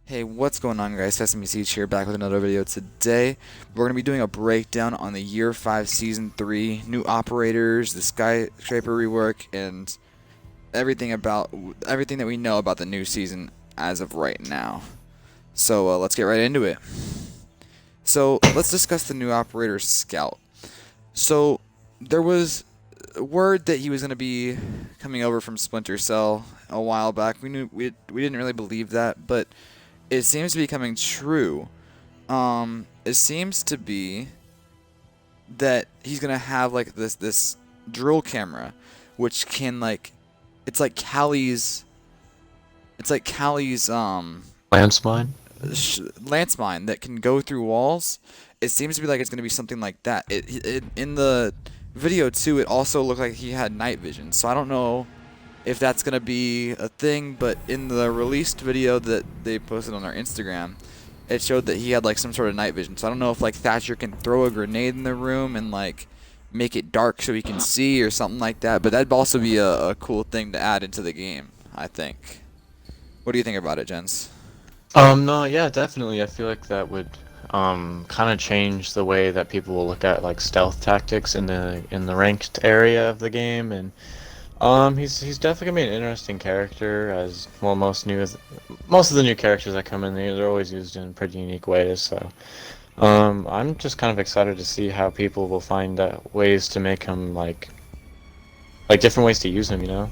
Hey, what's going on, guys? Sesame Seeds here, back with another video. Today, we're going to be doing a breakdown on the Year 5 Season 3, new operators, the Skyscraper rework, and everything that we know about the new season as of right now. So, let's get right into it. So, let's discuss the new operator, Scout. So, there was word that he was going to be coming over from Splinter Cell a while back. We didn't really believe that, but it seems to be coming true. It seems to be that he's gonna have like this drill camera, which can it's like Callie's Lance mine? lance mine that can go through walls. It seems to be like it's gonna be something like that. It in the video too. It also looked like he had night vision. So I don't know if that's going to be a thing, but in the released video that they posted on their Instagram, it showed that he had like some sort of night vision. So I don't know if like Thatcher can throw a grenade in the room and like make it dark so he can see or something like that, but that'd also be a cool thing to add into the game, I think. What do you think about it, Jens? No, yeah, definitely. I feel like that would kind of change the way that people will look at like stealth tactics in the ranked area of the game, and he's definitely gonna be an interesting character. As well, most of the new characters that come in, they're always used in pretty unique ways. So I'm just kind of excited to see how people will find ways to make him like different ways to use him. You know?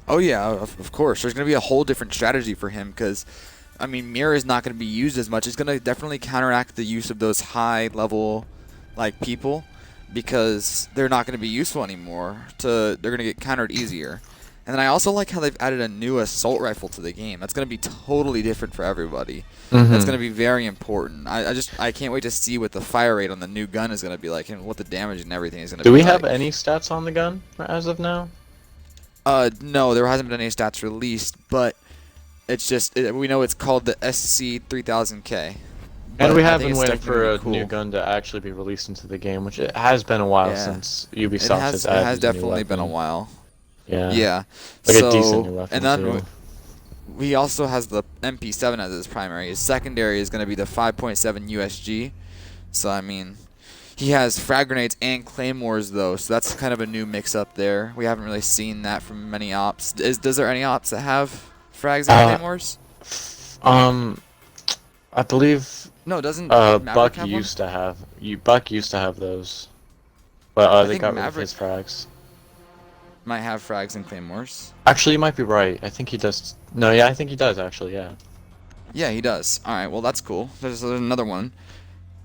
Oh yeah, of course. There's going to be a whole different strategy for him because, I mean, Mirror is not going to be used as much. It's going to definitely counteract the use of those high level, like, people because they're not going to be useful anymore. They're going to get countered easier. And then I also like how they've added a new assault rifle to the game. That's going to be totally different for everybody. That's going to be very important. I can't wait to see what the fire rate on the new gun is going to be like and what the damage and everything is going to Do be we like. have any stats on the gun as of now? No, there hasn't been any stats released, but it's just we know it's called the SC3000K. And But we I have think been it's waiting definitely for gonna a be new cool. gun to actually be released into the game, which it has been a while Yeah, since Ubisoft has it has added a new definitely been a weapon. while. Yeah, Yeah. like a decent new So weapon and then too. he also has the MP7 as his primary. His secondary is gonna be the 5.7 USG. So I mean, he has frag grenades and claymores though, so that's kind of a new mix-up there. We haven't really seen that from many ops. Does there any ops that have frags and Uh, claymores? um, I believe No, doesn't Maverick Buck have one? used to have Buck used to have those, but I they think got rid of Maverick his frags. might have frags and claymores. Actually, you might be right. I think he does. No, yeah, I think he does actually. Yeah. Yeah, he does. Alright, well that's cool. There's another one.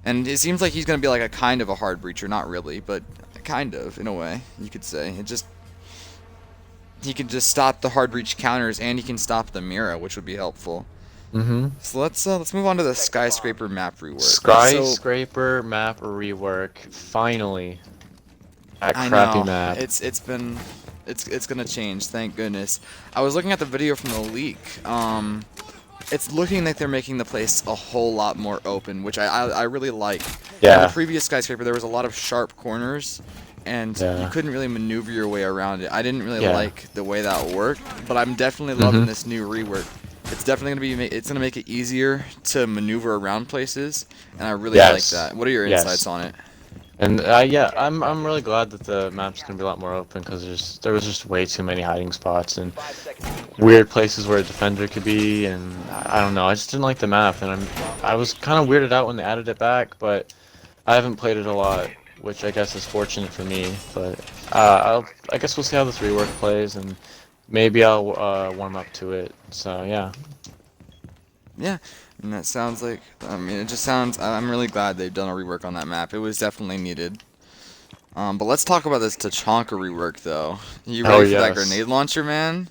And it seems like he's going to be like a kind of a hard breacher. Not really, but kind of, in a way, you could say. He can just stop the hard breach counters and he can stop the Mira, which would be helpful. Mm-hmm. So let's move on to the skyscraper map rework. So Skyscraper map rework. Finally. That I crappy know map. it's gonna change. Thank goodness. I was looking at the video from the leak. It's looking like they're making the place a whole lot more open, which I really like. In the Yeah. previous skyscraper, there was a lot of sharp corners, and you Yeah. couldn't really maneuver your way around it. I didn't really Yeah. like the way that worked, but I'm definitely loving this new rework. It's definitely gonna make it easier to maneuver around places, and I really like Yes. that. What are your Yes. insights on it? And yeah, I'm really glad that the map's gonna be a lot more open because there was just way too many hiding spots and weird places where a defender could be, and I don't know. I just didn't like the map, and I was kind of weirded out when they added it back, but I haven't played it a lot, which I guess is fortunate for me. But I guess we'll see how this rework plays, and maybe I'll warm up to it. So yeah. Yeah, and that sounds like, I mean, it just sounds, I'm really glad they've done a rework on that map. It was definitely needed. But let's talk about this Tachanka rework, though. You Oh ready for that yes. grenade launcher, man?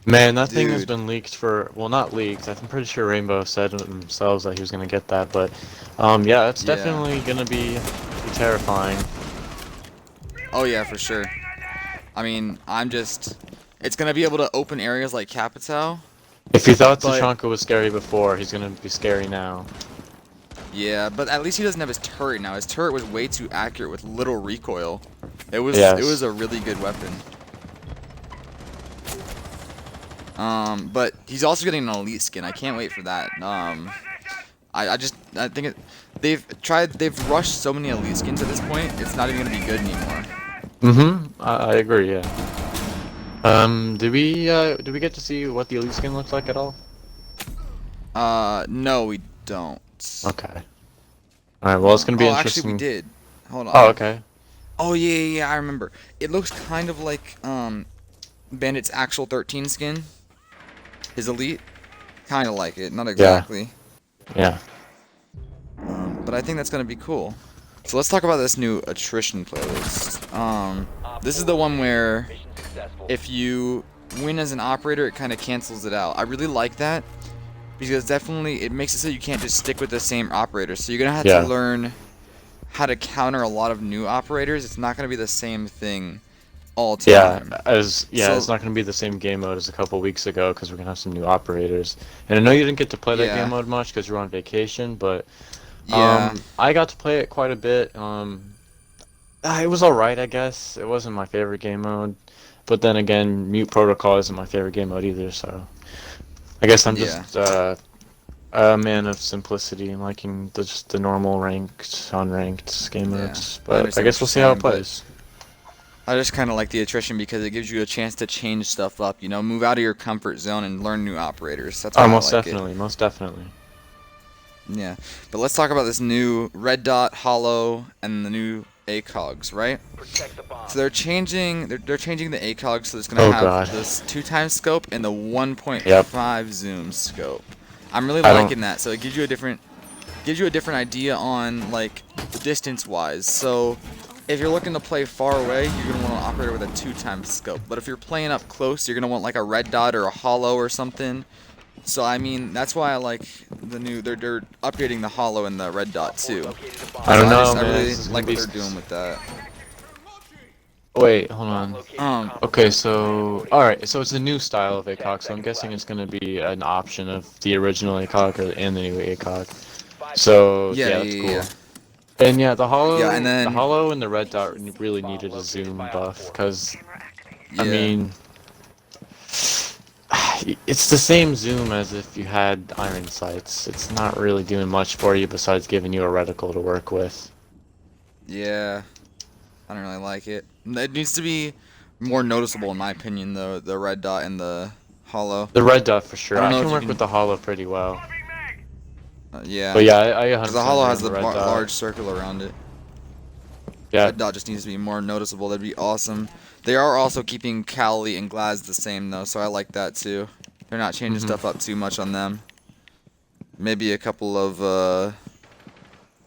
Man, that thing has Dude, been leaked for, well, not leaked. I'm pretty sure Rainbow said it themselves that he was gonna get that, but yeah, it's yeah. definitely gonna be terrifying. Oh, yeah, for sure. I mean, it's going to be able to open areas like Capitao, If you thought but, Tachanka was scary before, he's gonna be scary now. yeah, but at least he doesn't have his turret now. His turret was way too accurate with little recoil. It was Yes. a really good weapon. But he's also getting an elite skin. I can't wait for that. I think they've rushed so many elite skins at this point. It's not even gonna be good anymore. I agree. Yeah. Did we get to see what the elite skin looks like at all? No, we don't. Okay. All right. Well, it's gonna be interesting. Actually, we did. Hold on. Oh, okay. Oh yeah, I remember. It looks kind of like Bandit's actual 13 skin. His elite, kind of like it, not exactly. Yeah. But I think that's gonna be cool. So let's talk about this new attrition playlist. This is the one where if you win as an operator, it kind of cancels it out. I really like that because definitely it makes it so you can't just stick with the same operator. So you're gonna have to learn how to counter a lot of new operators. It's not gonna be the same thing all time. So, it's not going to be the same game mode as a couple weeks ago because we're going to have some new operators. And I know you didn't get to play that game mode much because you were on vacation, but I got to play it quite a bit. It was alright, I guess. It wasn't my favorite game mode, but then again, Mute Protocol isn't my favorite game mode either, so I guess I'm just a man of simplicity and liking just the normal ranked, unranked game modes. But I guess we'll see how it plays. I just kind of like the attrition because it gives you a chance to change stuff up, you know, move out of your comfort zone and learn new operators. That's why most I like definitely, most definitely. Yeah, but let's talk about this new Red Dot, Hollow, and the new ACOGs, right? So they're changing the ACOG, so it's gonna have this 2x scope and the 1.5 zoom scope. I'm really liking that. So it gives you a different idea on like distance wise. So if you're looking to play far away, you're going to want an operator with a 2x scope. But if you're playing up close, you're going to want like a Red Dot or a Hollow or something. So, I mean, that's why I like the new... They're updating the Hollow and the Red Dot, too. I don't know, man. I really like what they're doing with that. Wait, hold on. Okay, so... Alright, so it's a new style of ACOG, so I'm guessing it's going to be an option of the original ACOG and the new ACOG. So, yeah, that's cool. And yeah, the Hollow, the Hollow and the Red Dot really needed a zoom buff because, I mean, it's the same zoom as if you had iron sights. It's not really doing much for you besides giving you a reticle to work with. Yeah, I don't really like it. It needs to be more noticeable in my opinion, though. The Red Dot and the Hollow. The Red Dot for sure. I can work with the Hollow pretty well. Yeah. But yeah, I 100% the Hollow has the large circle around it. Yeah. Red Dot just needs to be more noticeable. That'd be awesome. They are also keeping Cali and Glaz the same though, so I like that too. They're not changing stuff up too much on them. Maybe a couple of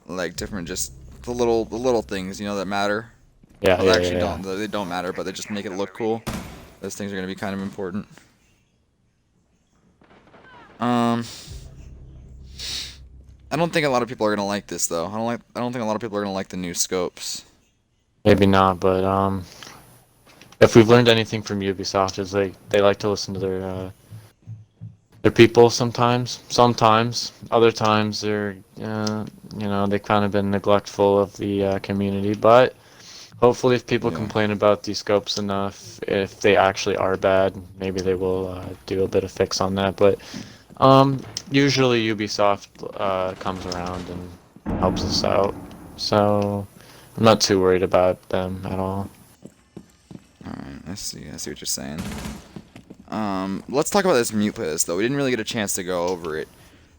like different, just the little things, you know, that matter. Yeah. Well, they don't matter, but they just make it look cool. Those things are gonna be kind of important. I don't think a lot of people are gonna like this though. I don't think a lot of people are gonna like the new scopes. Maybe not, but if we've learned anything from Ubisoft is they like to listen to their people sometimes. Sometimes, other times they're you know, they've kind of been neglectful of the community. But hopefully, if people complain about these scopes enough, if they actually are bad, maybe they will do a bit of fix on that. But usually Ubisoft comes around and helps us out, so I'm not too worried about them at all. Alright, I see what you're saying. Let's talk about this mute playlist though. We didn't really get a chance to go over it.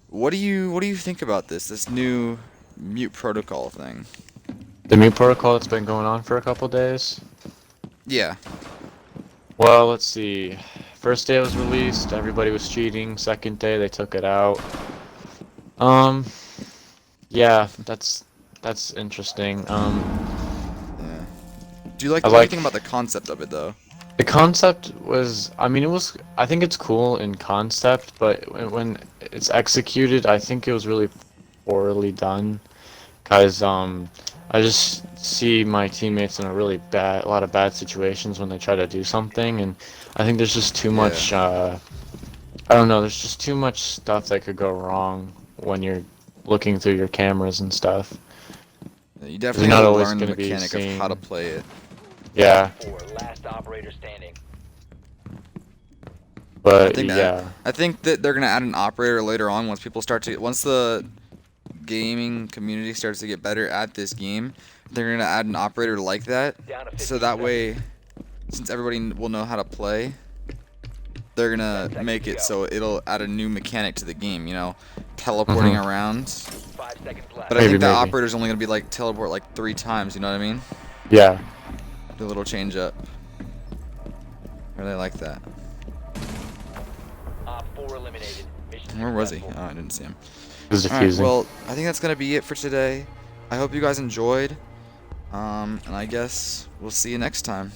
What do you think about this new mute protocol thing? The mute protocol that's been going on for a couple days? Yeah. Well, let's see. First day it was released, everybody was cheating. Second day they took it out. Yeah, that's interesting. Yeah. Do you like anything about the concept of it though? The concept was, I mean, I think it's cool in concept, but when it's executed, I think it was really poorly done. Cause I just see my teammates in a lot of bad situations when they try to do something, and I think there's just too much. I don't know. There's just too much stuff that could go wrong when you're looking through your cameras and stuff. You definitely have to learn the mechanic of how to play it. Yeah. Last operator standing. But think yeah, I think that they're gonna add an operator later on once the gaming community starts to get better at this game. They're gonna add an operator like that, so that way, since everybody will know how to play, they're gonna make it so it'll add a new mechanic to the game. You know, teleporting around. But I maybe think that maybe. operator's only gonna be like teleport like 3 times. You know what I mean? Yeah. Do a little change up. I really like that. Where was he? Oh, I didn't see him. It was Alright, diffusing. well, I think that's going to be it for today. I hope you guys enjoyed. And I guess we'll see you next time.